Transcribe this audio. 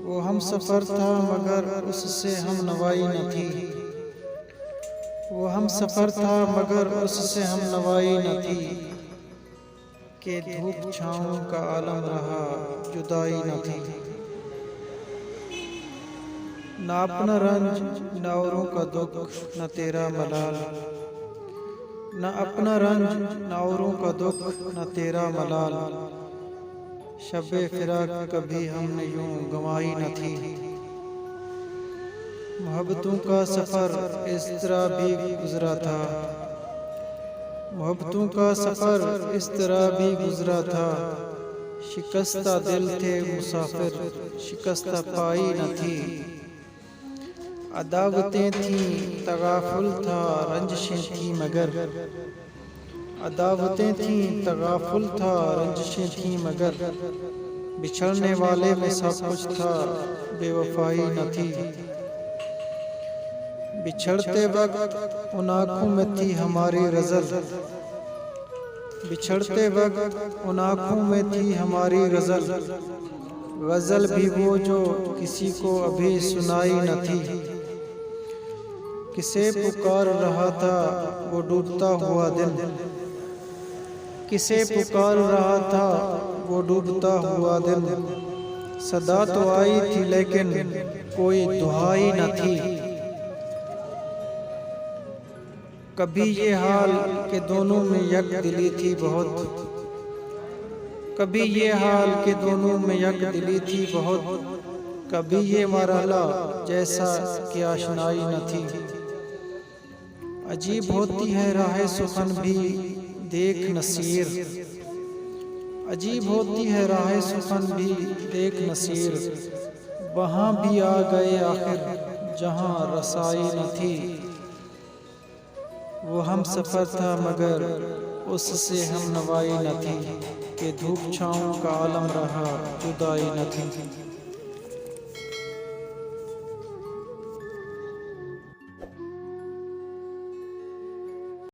वो हम सफ़र था मगर उससे हम नवाई न थी। वो हम सफ़र था मगर उससे हम नवाई न थी। के धूप छाँव का आलम रहा जुदाई न थी। न अपना रंज न औरों का दुख न तेरा मलाल। न अपना रंज न औरों का दुख न तेरा मलाल। शब-ए फिराक कभी हमने यूं गंवाई न थी। मोहब्बतों का सफ़र इस तरह भी गुजरा था। मोहब्बतों का सफ़र इस तरह भी गुजरा था। शिकस्ता दिल थे मुसाफिर शिकस्ता पाई न थी। अदावतें थीं तगाफुल था रंजिशें थीं मगर। अदावतें थीं तगाफुल था रंजिशें थीं मगर। बिछड़ने वाले में सब कुछ था बेवफाई न थी। बिछड़ते वक्त उन आँखों में थी हमारी रज़ल। बिछड़ते वक्त उन आँखों में थी हमारी रज़ल। गज़ल भी वो जो किसी को अभी सुनाई न थी। किसे पुकार रहा था वो डूबता हुआ दिल। किसे पुकार रहा था वो डूबता हुआ दिल। सदा तो आई थी लेकिन कोई दुहाई न थी। कभी ये हाल के दोनों में यक दिली थी बहुत। कभी ये हाल के दोनों में यक दिली थी बहुत। कभी ये मरहला जैसा कि आशनाई न थी। अजीब होती है राह सुखन भी देख नसीर। अजीब होती है राह सुखन भी देख नसीर। वहाँ भी आ गए आखिर जहाँ रसाई न थी। वो हम सफ़र था मगर उससे हम नवाई न थी। कि धूप छाँव का आलम रहा जुदाई न थी।